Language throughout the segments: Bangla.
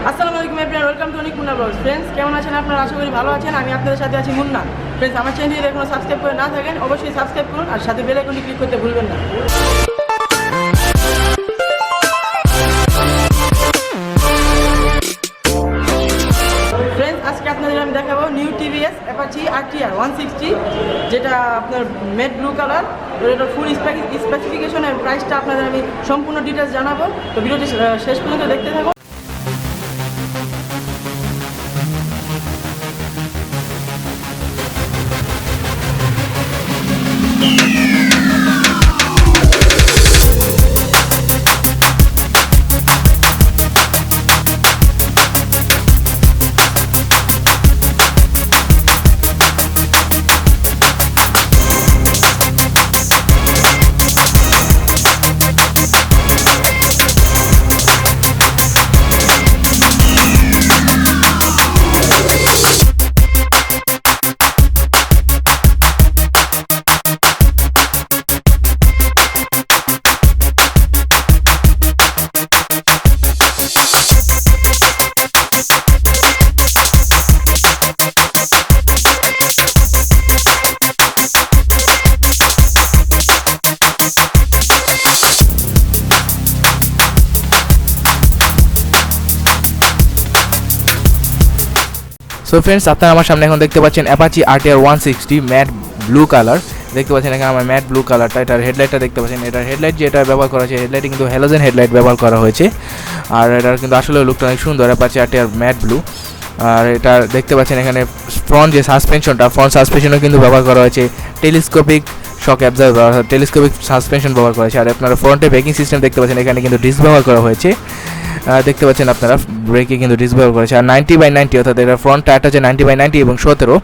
আসসালামু আলাইকুম এভরিওয়ান, ওয়েলকাম টু অনেক মুন্না ব্লগস। ফ্রেন্ডস, কেমন আছেন আপনারা? আশা করি ভালো আছেন। আমি আপনাদের সাথে আছি মুন্না। ফ্রেন্ডস, আমার চ্যানেলটি যদি এখনো সাবস্ক্রাইব করে না থাকেন অবশ্যই সাবস্ক্রাইব করুন আর সাথে বেল আইকনটি ক্লিক করতে ভুলবেন না। ফ্রেন্ডস, আজকে আপনাদের আমি দেখাবো নিউ TVS apache RTR 160, যেটা আপনার মেট ব্লু কালার। এটা ফুল স্পেসিফিকেশন এবং প্রাইসটা আপনাদের আমি সম্পূর্ণ ডিটেলস জানাবো। তো ভিডিওটি শেষ পর্যন্ত দেখতে থাকুন। সো ফ্রেন্ডস, আপনারা আমার সামনে এখন দেখতে পাচ্ছেন apache RTR 160 matte blue colour. দেখতে পাচ্ছেন এখানে আমার ম্যাট ব্লু কালারটা, এটার হেডলাইটটা দেখতে পাচ্ছেন। এটার হেডলাইট যেটা ব্যবহার করা হয়েছে, হেডলাইটে কিন্তু হ্যালোজেন হেডলাইট ব্যবহার করা হয়েছে। আর এটার কিন্তু আসলে লুকটা অনেক সুন্দর, apache RTR ম্যাট ব্লু। আর এটা দেখতে পাচ্ছেন এখানে ফ্রন্ট যে সাসপেনশনটা, ফ্রন্ট সাসপেনশনও কিন্তু ব্যবহার করা হয়েছে টেলিস্কোপিক শক অ্যাবজর্ভার, টেলিস্কোপিক সাসপেনশন ব্যবহার করা হয়েছে। আর আপনারা ফ্রন্টে ব্রেকিং সিস্টেম দেখতে পাচ্ছেন, এখানে কিন্তু ডিস্ক ব্যবহার করা হয়েছে। দেখতে পাচ্ছেন আপনারা ব্রেকে কিন্তু ডিস্ক ব্যবহার করেছে। আর 90/90 অর্থাৎ এটা ফ্রন্ট টায়ারটা হচ্ছে 90/90 এবং 17,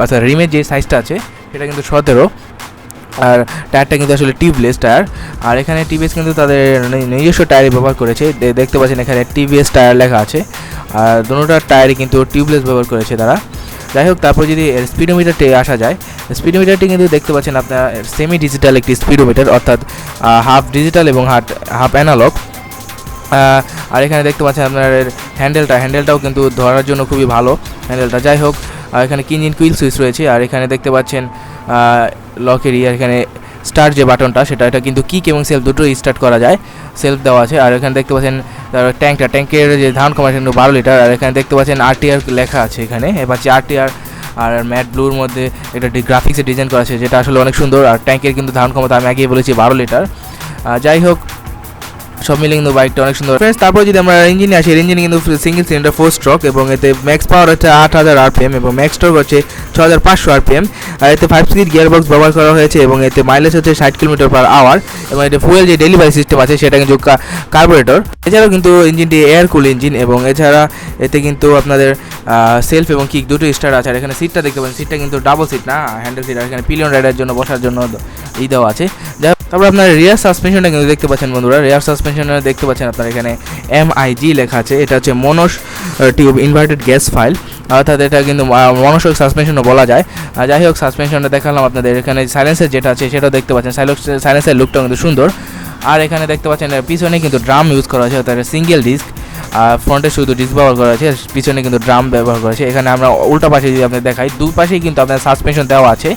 আচ্ছা রিমের যে সাইজটা আছে সেটা কিন্তু 17। আর টায়ারটা কিন্তু আসলে টিউবলেস টায়ার। আর এখানে TVS কিন্তু তাদের নিজস্ব টায়ারই ব্যবহার করেছে। দেখতে পাচ্ছেন এখানে TVS টায়ার লেখা আছে। আর দুটোটা টায়ারই কিন্তু টিউবলেস ব্যবহার করেছে তারা। যাই হোক, তারপর যদি স্পিডোমিটারটি আসা যায়, স্পিডোমিটারটি কিন্তু দেখতে পাচ্ছেন আপনার সেমি ডিজিটাল একটি স্পিডোমিটার, অর্থাৎ হাফ ডিজিটাল এবং হাফ অ্যানালগ। আর এখানে দেখতে পাচ্ছেন আপনার হ্যান্ডেলটাও কিন্তু ধরার জন্য খুবই ভালো হ্যান্ডেলটা। যাই হোক, এখানে ইঞ্জিন কুইল সুইচ রয়েছে। আর এখানে দেখতে পাচ্ছেন লকের এখানে স্টার্ট যে বাটনটা সেটা, এটা কিন্তু কিক এবং সেলফ দুটোই স্টার্ট করা যায়, সেলফ দেওয়া আছে। আর এখানে দেখতে পাচ্ছেন ট্যাঙ্কের যে ধারণ ক্ষমতা কিন্তু 12 লিটার। আর এখানে দেখতে পাচ্ছেন RTR লেখা আছে এখানে, apache RTR। আর ম্যাট ব্লুর মধ্যে একটা গ্রাফিক্সে ডিজাইন করা আছে, যেটা আসলে অনেক সুন্দর। আর ট্যাঙ্কের কিন্তু ধারণ ক্ষমতা আমি আগেই বলেছি 12 লিটার। যাই হোক, সব মিলে কিন্তু বাইকটা অনেক সুন্দর। ফ্রেন্ডস, তারপর যদি আমরা ইঞ্জিনে আসি, ইঞ্জিনে কিন্তু সিঙ্গেল সিলিন্ডার 4 স্ট্রোক এবং এতে ম্যাক্স পাওয়ার হচ্ছে 8000 RPM এবং ম্যাক্স টর্ক হচ্ছে 6500 RPM। আর এতে 5 স্পিড গিয়ারবক্স ব্যবহার করা হয়েছে এবং এতে মাইলেজ হচ্ছে 60 km/h। এবং এতে ফুয়েল যে ডেলিভারি সিস্টেম আছে সেটা কিন্তু কার্বোরেটর। এছাড়াও কিন্তু ইঞ্জিনটি এয়ার কুল ইঞ্জিন এবং এছাড়া এতে কিন্তু আপনাদের সেলফ এবং কিক দুটো স্টার আছে। আর এখানে সিটটা দেখতে পাচ্ছেন, সিটটা কিন্তু ডাবল সিট না, হ্যান্ডেল সিট। আর এখানে পিলিয়ন রাইডার জন্য বসার জন্য দেওয়া আছে। তারপর আপনার রিয়ার সাসপেনশনটা কিন্তু দেখতে পাচ্ছেন বন্ধুরা, রিয়ার সাসপেনশনে দেখতে পাচ্ছেন আপনার এখানে MIG লেখা আছে। এটা হচ্ছে মনোশ টিউব ইনভার্টেড গ্যাস ফাইল, অর্থাৎ এটা কিন্তু মনোশক সাসপেনশনও বলা যায়। যাই হোক, সাসপেনশনটা দেখালাম আপনাদের। এখানে সাইলেন্সার যেটা আছে সেটাও দেখতে পাচ্ছেন, সাইলেন্সার লুকটাও কিন্তু সুন্দর। আর এখানে দেখতে পাচ্ছেন পিছনে কিন্তু ড্রাম ইউজ করা হয়েছে, অর্থাৎ সিঙ্গেল ডিস্ক। আর ফ্রন্টে শুধু ডিস্ক ব্যবহার করা হয়েছে, পিছনে কিন্তু ড্রাম ব্যবহার করা হয়েছে। এখানে আমরা উল্টা পাশে যদি আপনাদের দেখাই, দুপাশেই কিন্তু আপনার সাসপেনশন দেওয়া আছে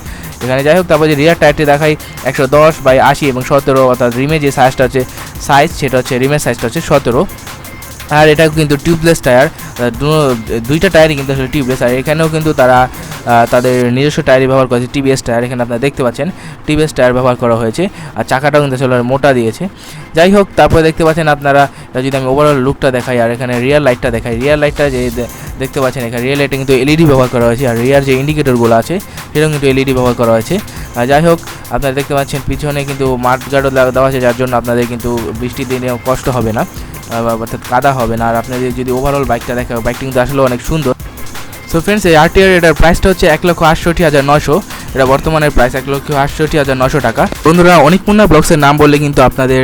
এখানে। যাই হোক, তারপর যে রিয়ার টায়ারটি দেখাই 110/80 এবং 17, অর্থাৎ রিমের যে সাইজটা হচ্ছে সেটা হচ্ছে রিমের সাইজটা হচ্ছে 17। আর এটা কিন্তু টিউবলেস টায়ার, দুইটা টায়ারই কিন্তু আসলে টিউবলেস। আর এখানেও কিন্তু তারা তাদের নিজস্ব টায়ারই ব্যবহার করেছে, TVS টায়ার। এখানে আপনারা দেখতে পাচ্ছেন TVS টায়ার ব্যবহার করা হয়েছে। আর চাকাটাও কিন্তু আসলে মোটা দিয়েছে। যাই হোক, তারপরে দেখতে পাচ্ছেন আপনারা যদি আমি ওভারঅল লুকটা দেখাই আর এখানে রিয়ার লাইটটা দেখাই, রিয়ার লাইটটা যে দেখতে পাচ্ছেন এখানে রিয়ার লাইটে কিন্তু LED ব্যবহার করা হয়েছে। আর রিয়ার যে ইন্ডিকেটরগুলো আছে সেটাও কিন্তু LED ব্যবহার করা হয়েছে। যাই হোক, আপনারা দেখতে পাচ্ছেন পিছনে কিন্তু মাঠ গার্ডও দেওয়া আছে, যার জন্য আপনাদের কিন্তু বৃষ্টির দিনে কষ্ট হবে না, অর্থাৎ কাদা হবে না। আর আপনাদের যদি ওভারঅল বাইকটা দেখা, বাইকটা কিন্তু আসলে অনেক সুন্দর। সো ফ্রেন্ডস, এই RTR এটার প্রাইসটা হচ্ছে 1,68,900। এটা বর্তমানের প্রাইস 1,68,900 টাকা। বন্ধুরা, অনেক মুন্না ব্লগসের নাম বললে কিন্তু আপনাদের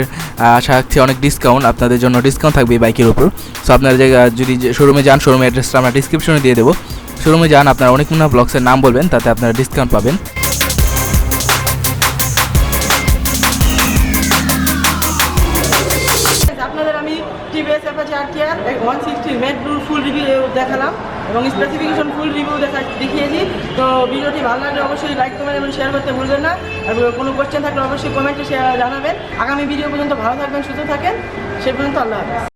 আশা রাখছি অনেক ডিসকাউন্ট, আপনাদের জন্য ডিসকাউন্ট থাকবে এই বাইকের উপর। সো আপনারা যদি শোরুমে যান, শোরুমের অ্যাড্রেসটা আমরা ডিসক্রিপশনে দিয়ে দেবো। শোরুমে যান, আপনারা অনেক মুন্না ব্লগসের নাম বলবেন, তাতে আপনারা ডিসকাউন্ট পাবেন। আপনাদের আমি TVS apache RTR 160 অবশ্যই ম্যাট ব্লুর ফুল রিভিউ দেখালাম এবং স্পেসিফিকেশন ফুল রিভিউ দেখিয়েছি। তো ভিডিওটি ভালো লাগলে অবশ্যই লাইক কমেন্ট এবং শেয়ার করতে ভুলবেন না। আর কোনো কোয়েশ্চেন থাকলে অবশ্যই কমেন্টে জানাবেন। আগামী ভিডিও পর্যন্ত ভালো থাকবেন, সুস্থ থাকেন, সে পর্যন্ত আল্লাহ হাফেজ।